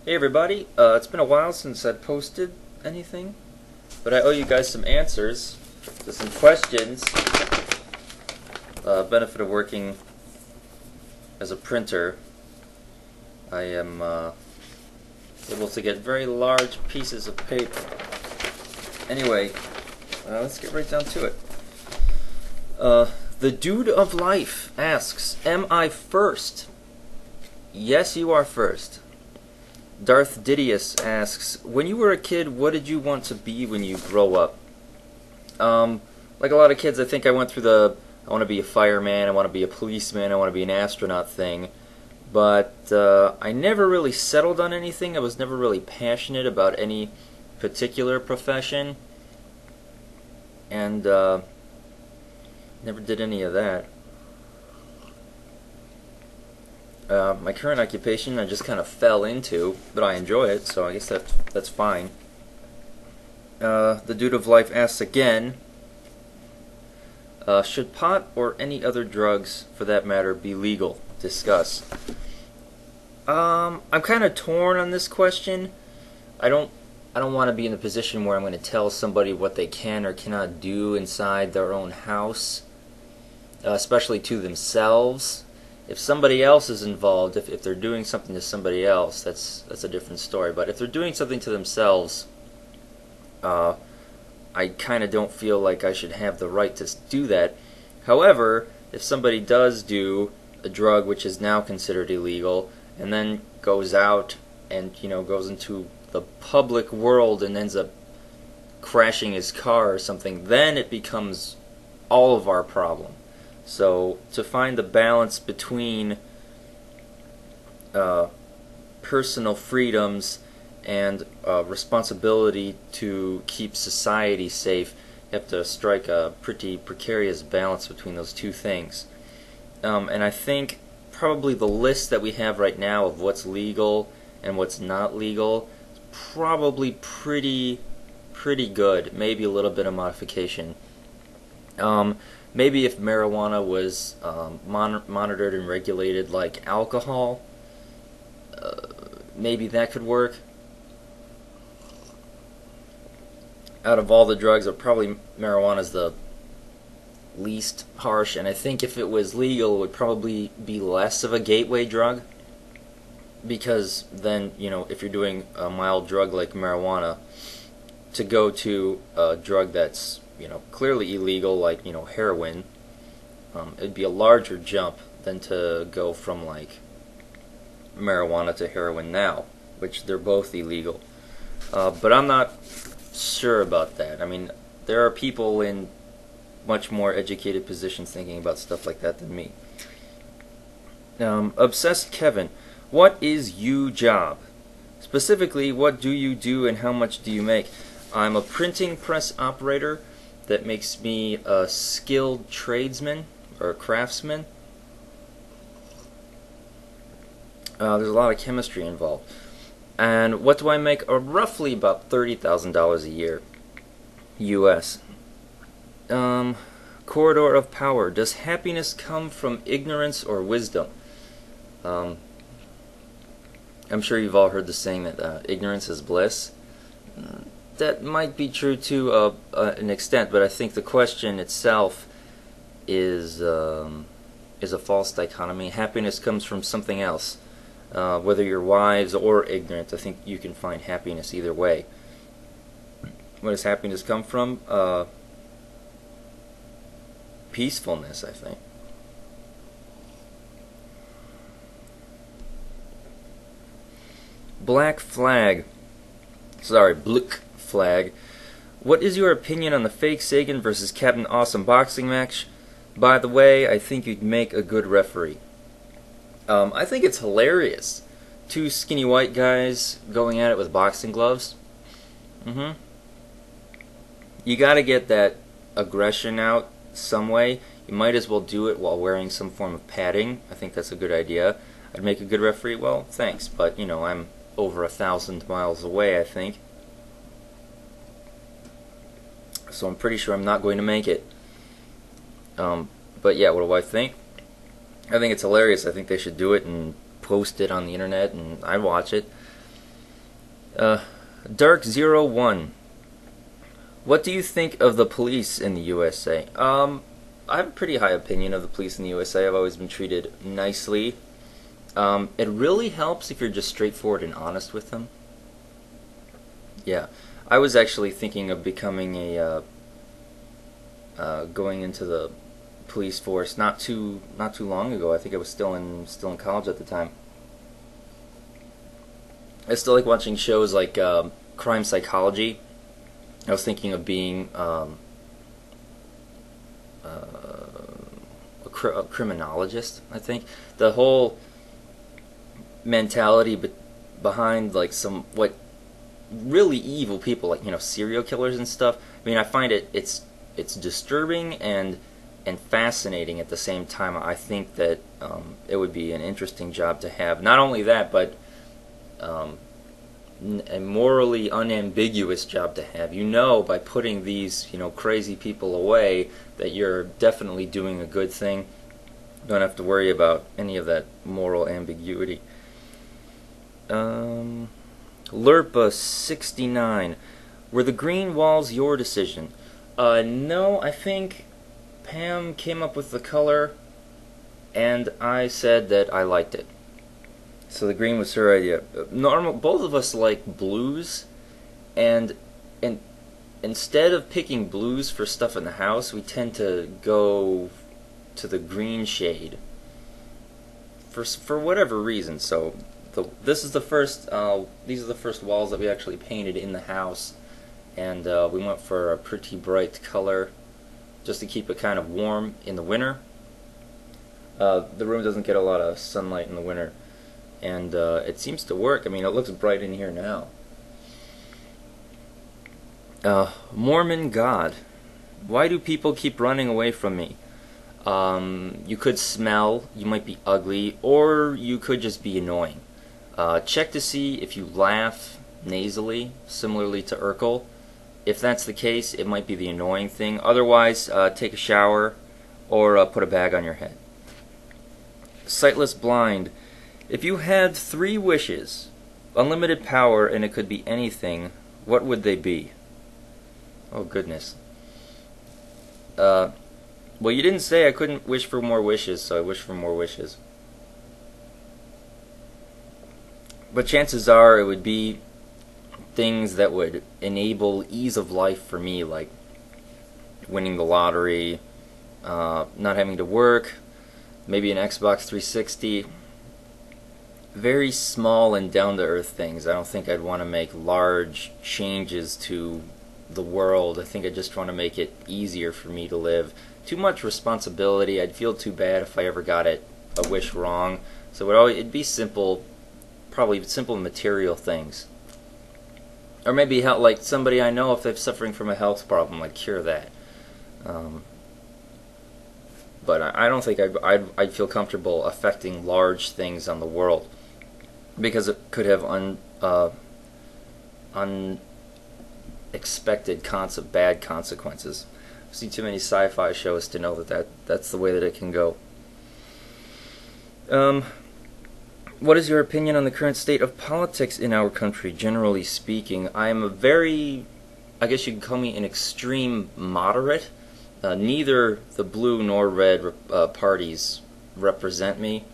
Hey everybody, it's been a while since I've posted anything, but I owe you guys some answers to some questions. Benefit of working as a printer, I am able to get very large pieces of paper. Anyway, let's get right down to it. The Dude of Life asks, am I first? Yes, you are first. Darth Didius asks, when you were a kid, what did you want to be when you grow up? Like a lot of kids, I think I went through the, I want to be a fireman, I want to be a policeman, I want to be an astronaut thing. But I never really settled on anything. I was never really passionate about any particular profession. And never did any of that. My current occupation I just kind of fell into, but I enjoy it, so I guess that's fine. The Dude of Life asks again, should pot or any other drugs, for that matter, be legal? Discuss. I'm kind of torn on this question. I don't want to be in the position where I'm going to tell somebody what they can or cannot do inside their own house, especially to themselves. If somebody else is involved, if they're doing something to somebody else, that's a different story. But if they're doing something to themselves, I kind of don't feel like I should have the right to do that. However, if somebody does do a drug which is now considered illegal, and then goes out and goes into the public world and ends up crashing his car or something, then it becomes all of our problem. So to find the balance between personal freedoms and responsibility to keep society safe, you have to strike a pretty precarious balance between those two things. And I think probably the list that we have right now of what's legal and what's not legal is probably pretty good. Maybe a little bit of modification. Maybe if marijuana was monitored and regulated like alcohol, maybe that could work. Out of all the drugs, probably marijuana is the least harsh, and I think if it was legal, it would probably be less of a gateway drug, because then, if you're doing a mild drug like marijuana, to go to a drug that's clearly illegal, like heroin, it'd be a larger jump than to go from like marijuana to heroin now, which they're both illegal. But I'm not sure about that. I mean, there are people in much more educated positions thinking about stuff like that than me. Obsessed Kevin, what is you job? Specifically, what do you do and how much do you make? I'm a printing press operator. That makes me a skilled tradesman or a craftsman. There's a lot of chemistry involved. And what do I make? Roughly about $30,000 a year, U.S. Corridor of Power. Does happiness come from ignorance or wisdom? I'm sure you've all heard the saying that ignorance is bliss. That might be true to an extent, but I think the question itself is a false dichotomy. Happiness comes from something else. Whether you're wise or ignorant, I think you can find happiness either way. Where does happiness come from? Peacefulness, I think. Black Flag. Sorry, Blick Flag. What is your opinion on the fake Sagan versus Captain Awesome boxing match? By the way, I think you'd make a good referee. I think it's hilarious. Two skinny white guys going at it with boxing gloves. You gotta get that aggression out some way. You might as well do it while wearing some form of padding. I think that's a good idea. I'd make a good referee. Well, thanks, but I'm over 1,000 miles away, I think. So I'm pretty sure I'm not going to make it. But yeah, what do I think? I think it's hilarious. I think they should do it and post it on the internet, and I'd watch it. Uh, Dark01. What do you think of the police in the USA? I have a pretty high opinion of the police in the USA. I've always been treated nicely. It really helps if you're just straightforward and honest with them. Yeah, I was actually thinking of becoming going into the police force not too long ago. I think I was still in college at the time. I still like watching shows like Crime Psychology. I was thinking of being a criminologist. I think the whole mentality behind like some what really evil people, like, you know, serial killers and stuff. I mean, I find it's disturbing and fascinating at the same time. I think that it would be an interesting job to have. Not only that, but a morally unambiguous job to have. You know, by putting these, you know, crazy people away, that you're definitely doing a good thing. You don't have to worry about any of that moral ambiguity. Lerpa69. Were the green walls your decision? No, I think Pam came up with the color, and I said that I liked it. So the green was her idea. Both of us like blues, and instead of picking blues for stuff in the house, we tend to go to the green shade for whatever reason. So this is the first. These are the first walls that we actually painted in the house, and we went for a pretty bright color, just to keep it kind of warm in the winter. The room doesn't get a lot of sunlight in the winter, and it seems to work. I mean, it looks bright in here now. Mormon God. Why do people keep running away from me? You could smell, you might be ugly, or you could just be annoying. Check to see if you laugh nasally, similarly to Urkel. If that's the case, it might be the annoying thing. Otherwise, take a shower or put a bag on your head. Sightless Blind. If you had 3 wishes, unlimited power, and it could be anything, what would they be? Oh, goodness. Well, you didn't say I couldn't wish for more wishes, so I wish for more wishes. But chances are it would be things that would enable ease of life for me, like winning the lottery, not having to work, maybe an Xbox 360. Very small and down-to-earth things. I don't think I'd want to make large changes to the world. I think I just want to make it easier for me to live. Too much responsibility. I'd feel too bad if I ever got a wish wrong. So it'd be simple, probably simple material things. Or maybe help, like somebody I know, if they're suffering from a health problem, like cure that. But I don't think I'd feel comfortable affecting large things on the world, because it could have unexpected bad consequences. I've seen too many sci-fi shows to know that's the way that it can go. What is your opinion on the current state of politics in our country, generally speaking? I am I guess you could call me an extreme moderate. Neither the blue nor red parties represent me,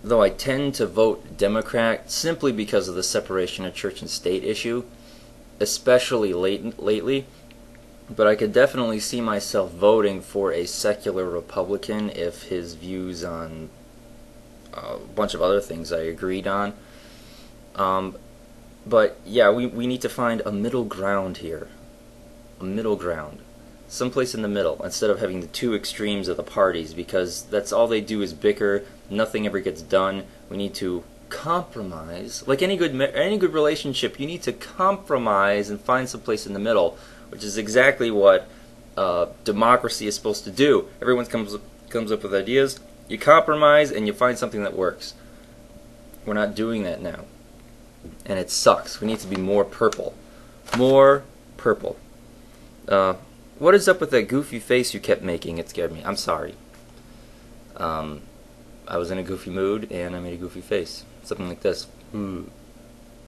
though I tend to vote Democrat simply because of the separation of church and state issue, especially lately. But I could definitely see myself voting for a secular Republican if his views on a bunch of other things I agreed on. But yeah, we need to find a middle ground here. A middle ground. Someplace in the middle, instead of having the 2 extremes of the parties, because that's all they do is bicker. Nothing ever gets done. We need to compromise. Like any good relationship, you need to compromise and find some place in the middle, which is exactly what democracy is supposed to do. Everyone comes up with ideas. You compromise and you find something that works. We're not doing that now, and it sucks. We need to be more purple. More purple. What is up with that goofy face you kept making? It scared me. I'm sorry. I was in a goofy mood and I made a goofy face. Something like this. Hmm.